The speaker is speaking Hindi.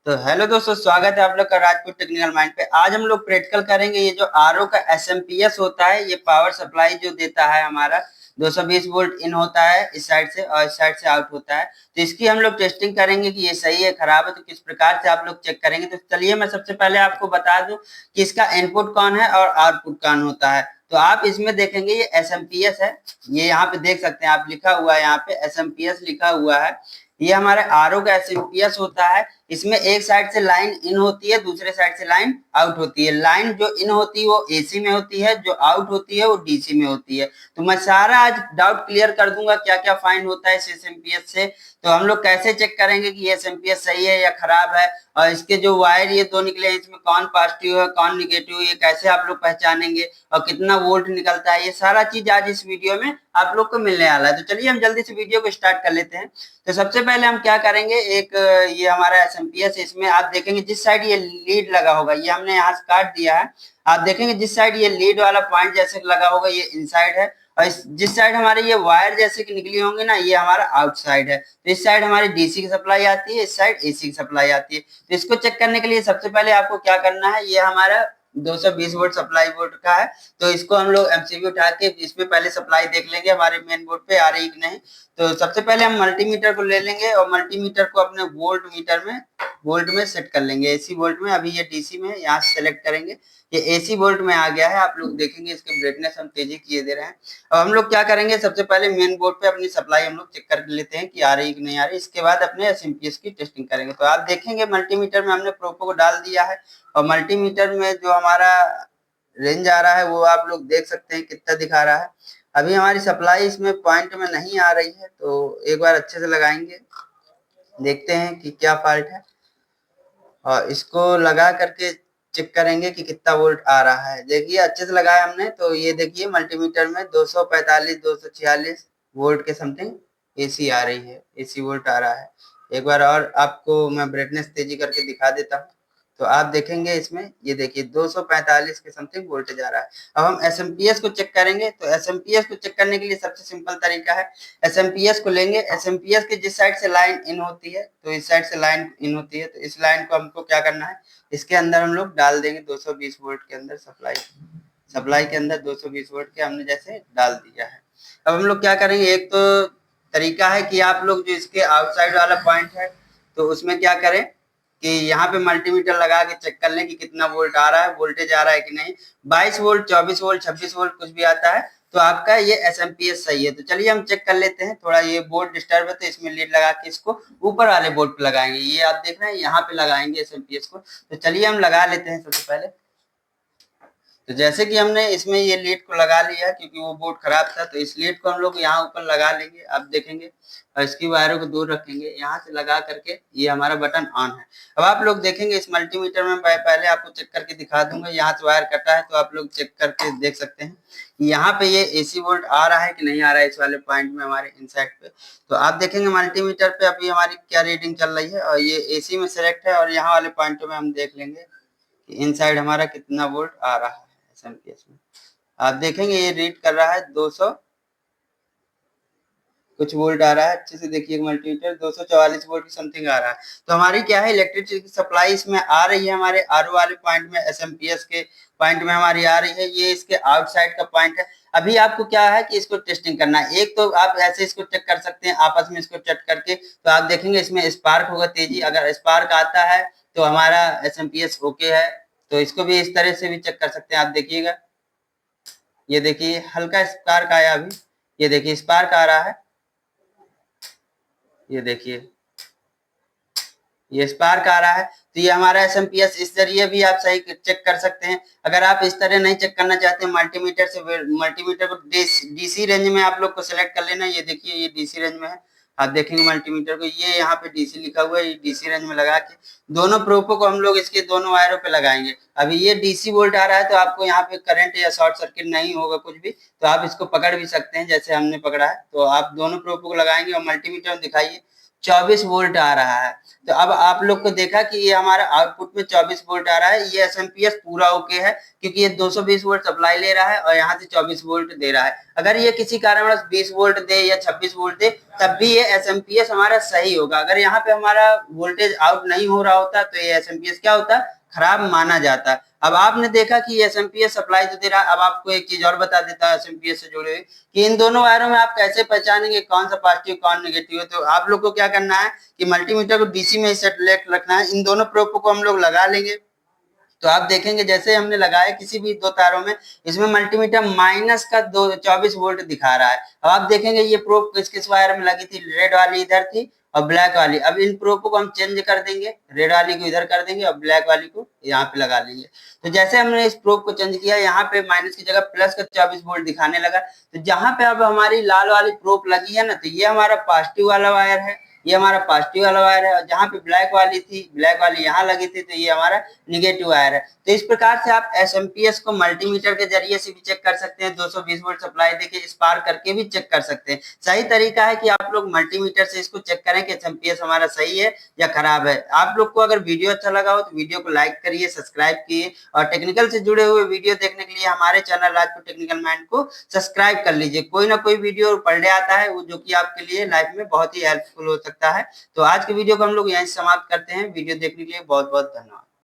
तो हेलो दोस्तों, स्वागत है आप लोग का राजपूत टेक्निकल माइंड पे। आज हम लोग प्रैक्टिकल करेंगे ये जो आरओ का एसएमपीएस होता है, ये पावर सप्लाई जो देता है हमारा 220 वोल्ट इन होता है इस साइड से और इस साइड से आउट होता है। तो इसकी हम लोग टेस्टिंग करेंगे कि ये सही है खराब है, तो किस प्रकार से आप लोग चेक करेंगे। तो चलिए मैं सबसे पहले आपको बता दूं कि इसका इनपुट कौन है और आउटपुट कौन होता है। तो आप इसमें देखेंगे ये एसएमपीएस है, ये यहाँ पे देख सकते हैं आप, लिखा हुआ है यहाँ पे एसएमपीएस लिखा हुआ है। ये हमारे आरओ का एसएमपीएस होता है। इसमें एक साइड से लाइन इन होती है, दूसरे साइड से लाइन आउट होती है। लाइन जो इन होती है वो एसी में होती है, जो आउट होती है वो डीसी में होती है। तो मैं सारा आज डाउट क्लियर कर दूंगा क्या क्या फाइंड होता है इस एसएमपीएस से। तो हम लोग कैसे चेक करेंगे कि ये एसएमपीएस सही है या खराब है, और इसके जो वायर ये दो निकले हैं इसमें कौन पॉजिटिव है कौन निगेटिव है, ये कैसे आप लोग पहचानेंगे और कितना वोल्ट निकलता है, ये सारा चीज आज इस वीडियो में आप लोग को मिलने वाला है। तो चलिए हम जल्दी से वीडियो को स्टार्ट कर लेते हैं। तो सबसे पहले हम क्या करेंगे, एक ये हमारा एसएमपीएस, इसमें आप देखेंगे जिस साइड ये लीड लगा होगा, ये हमने यहाँ से काट दिया है। आप देखेंगे जिस साइड ये लीड वाला पॉइंट जैसे लगा होगा ये इनसाइड है, और जिस साइड हमारे ये वायर जैसे कि निकली होंगी ना, ये हमारा आउटसाइड है। तो इस साइड हमारी डीसी की सप्लाई आती है, इस साइड एसी की सप्लाई आती है। तो इसको चेक करने के लिए सबसे पहले आपको क्या करना है, ये हमारा 220 वोल्ट सप्लाई बोर्ड का है। तो इसको हम लोग एमसीबी उठा के इसमें पहले सप्लाई देख लेंगे हमारे मेन बोर्ड पे आ रही कि नहीं। तो सबसे पहले हम मल्टीमीटर को ले लेंगे और मल्टीमीटर को अपने वोल्ट में सेट कर लेंगे, एसी वोल्ट में। अभी ये डीसी में, यहाँ से सेलेक्ट करेंगे, ये एसी वोल्ट में आ गया है। आप लोग देखेंगे इसके ब्राइटनेस हम तेजी किए दे रहे हैं। अब हम लोग क्या करेंगे, सबसे पहले मेन बोर्ड पे अपनी सप्लाई हम लोग चेक कर लेते हैं कि आ रही कि नहीं आ रही। इसके बाद अपने एसएमपीएस की टेस्टिंग करेंगे। तो आप देखेंगे मल्टीमीटर में हमने प्रोपो को डाल दिया है, और मल्टीमीटर में जो हमारा रेंज आ रहा है वो आप लोग देख सकते हैं कितना दिखा रहा है। अभी हमारी सप्लाई इसमें पॉइंट में नहीं आ रही है, तो एक बार अच्छे से लगाएंगे, देखते हैं कि क्या फॉल्ट है, और इसको लगा करके चेक करेंगे कि कितना वोल्ट आ रहा है। देखिए अच्छे से लगाया हमने, तो ये देखिए मल्टीमीटर में 245 246 वोल्ट के समथिंग एसी आ रही है, एसी वोल्ट आ रहा है। एक बार और आपको मैं ब्राइटनेस तेजी करके दिखा देता हूँ, तो आप देखेंगे इसमें, ये देखिए 245 के समथिंग वोल्टेज आ रहा है। अब हम एसएमपीएस को चेक करेंगे। तो एसएमपीएस को चेक करने के लिए सबसे सिंपल तरीका है, एसएमपीएस को लेंगे, एसएमपीएस के जिस साइड से लाइन इन होती है, तो इस साइड से लाइन इन होती है, तो इस लाइन को हमको क्या करना है, इसके अंदर हम लोग डाल देंगे 220 वोल्ट के अंदर सप्लाई के अंदर 220 वोल्ट के हमने जैसे डाल दिया है। अब हम लोग क्या करेंगे, एक तो तरीका है कि आप लोग जो इसके आउटसाइड वाला पॉइंट है, तो उसमें क्या करें कि यहाँ पे मल्टीमीटर लगा के चेक कर लें कि कितना वोल्ट आ रहा है, वोल्टेज आ रहा है कि नहीं। 22 वोल्ट, 24 वोल्ट, 26 वोल्ट कुछ भी आता है, तो आपका ये एसएमपीएस सही है। तो चलिए हम चेक कर लेते हैं। थोड़ा ये बोर्ड डिस्टर्ब है, तो इसमें लीड लगा के इसको ऊपर वाले बोर्ड पे लगाएंगे। ये आप देख रहे हैं, यहाँ पे लगाएंगे एसएमपीएस को। तो चलिए हम लगा लेते हैं सबसे पहले। तो जैसे कि हमने इसमें ये लीड को लगा लिया, क्योंकि वो बोर्ड खराब था, तो इस लीड को हम लोग यहाँ ऊपर लगा लेंगे, आप देखेंगे, और इसकी वायरों को दूर रखेंगे। यहाँ से लगा करके ये हमारा बटन ऑन है। अब आप लोग देखेंगे इस मल्टीमीटर में पहले आपको चेक करके दिखा दूंगा। यहाँ से वायर कटा है, तो आप लोग चेक करके देख सकते हैं यहाँ पे ये एसी वोल्ट आ रहा है कि नहीं आ रहा है इस वाले पॉइंट में हमारे इनसाइड पे। तो आप देखेंगे मल्टीमीटर पे अभी हमारी क्या रीडिंग चल रही है, और ये एसी में सेलेक्ट है, और यहाँ वाले पॉइंटों में हम देख लेंगे कि इनसाइड हमारा कितना वोल्ट आ रहा है एसएमपीएस में। आप देखेंगे ये रीड कर रहा है 200 कुछ वोल्ट आ रहा है। अच्छे से देखिए मल्टीमीटर 244 वोल्ट की समथिंग आ रहा है। तो हमारी क्या है, इलेक्ट्रिसिटी सप्लाई इसमें आ रही है हमारे आरओ वाले पॉइंट में, एसएमपीएस के पॉइंट में हमारी आ रही है। ये इसके आउटसाइड का पॉइंट है। अभी आपको क्या है कि इसको टेस्टिंग करना है। एक तो आप ऐसे इसको चेक कर सकते हैं आपस में, इसको चेक करके, तो आप देखेंगे इसमें स्पार्क होगा तेजी। अगर स्पार्क आता है तो हमारा एसएमपीएस ओके है। तो इसको भी इस तरह से भी चेक कर सकते हैं। आप देखिएगा, ये देखिए हल्का स्पार्क आया अभी, ये देखिए स्पार्क आ रहा है, ये देखिए ये स्पार्क आ रहा है। तो ये हमारा एसएमपीएस, इस जरिए भी आप सही चेक कर सकते हैं। अगर आप इस तरह नहीं चेक करना चाहते मल्टीमीटर से, मल्टीमीटर को डीसी रेंज में आप लोग को सिलेक्ट कर लेना। ये देखिए ये डीसी रेंज में है, आप देखेंगे मल्टीमीटर को, ये यहाँ पे डीसी लिखा हुआ है, ये डीसी रेंज में लगा के दोनों प्रोपो को हम लोग इसके दोनों वायरों पे लगाएंगे। अभी ये डीसी वोल्ट आ रहा है, तो आपको यहाँ पे करंट या शॉर्ट सर्किट नहीं होगा कुछ भी, तो आप इसको पकड़ भी सकते हैं जैसे हमने पकड़ा है। तो आप दोनों प्रोपो को लगाएंगे और मल्टीमीटर में दिखाइए 24 वोल्ट आ रहा है। तो अब आप लोग को देखा कि ये हमारा आउटपुट में 24 वोल्ट आ रहा है, ये एसएमपीएस पूरा ओके है क्योंकि ये 220 वोल्ट सप्लाई ले रहा है और यहाँ से 24 वोल्ट दे रहा है। अगर ये किसी कारणवश 20 वोल्ट दे या 26 वोल्ट दे तब भी ये एसएमपीएस हमारा सही होगा। अगर यहाँ पे हमारा वोल्टेज आउट नहीं हो रहा होता तो ये एसएमपीएस क्या होता, खराब माना जाता। अब आपने देखा कि एसएमपीएस सप्लाई तो दे रहा है। अब आपको एक चीज और बता देता है एसएमपीएस से जुड़े हुए कि इन दोनों वायरों में आप कैसे पहचानेंगे कौन सा पॉजिटिव कौन नेगेटिव है। तो आप लोग को क्या करना है कि मल्टीमीटर को डीसी में सेट रखना है। इन दोनों प्रोब को हम लोग लगा लेंगे तो आप देखेंगे जैसे हमने लगाया किसी भी दो तारों में, इसमें मल्टीमीटर माइनस का 24 वोल्ट दिखा रहा है। अब आप देखेंगे ये प्रोब किस किस वायर में लगी थी, रेड वाली इधर थी और ब्लैक वाली। अब इन प्रोब को हम चेंज कर देंगे, रेड वाली को इधर कर देंगे और ब्लैक वाली को यहाँ पे लगा लेंगे। तो जैसे हमने इस प्रोब को चेंज किया, यहाँ पे माइनस की जगह प्लस का 24 वोल्ट दिखाने लगा। तो जहां पे अब हमारी लाल वाली प्रोब लगी है ना, तो ये हमारा पॉजिटिव वाला वायर है, ये हमारा पॉजिटिव वाला वायर है। और जहां पे ब्लैक वाली थी, ब्लैक वाली यहाँ लगी थी, तो ये हमारा निगेटिव वायर है। तो इस प्रकार से आप एसएमपीएस को मल्टीमीटर के जरिए से भी चेक कर सकते हैं, 220 वोल्ट सप्लाई देके स्पार करके भी चेक कर सकते हैं। सही तरीका है कि आप लोग मल्टीमीटर से इसको चेक करें कि एसएमपीएस हमारा सही है या खराब है। आप लोग को अगर वीडियो अच्छा लगा हो तो वीडियो को लाइक करिए, सब्सक्राइब किए और टेक्निकल से जुड़े हुए वीडियो देखने के लिए हमारे चैनल राजपूत टेक्निकल माइंड को सब्सक्राइब कर लीजिए। कोई ना कोई वीडियो पर डे आता है वो जो कि आपके लिए लाइफ में बहुत ही हेल्पफुल हो सकता है। तो आज के वीडियो को हम लोग यहीं समाप्त करते हैं। वीडियो देखने के लिए बहुत बहुत धन्यवाद।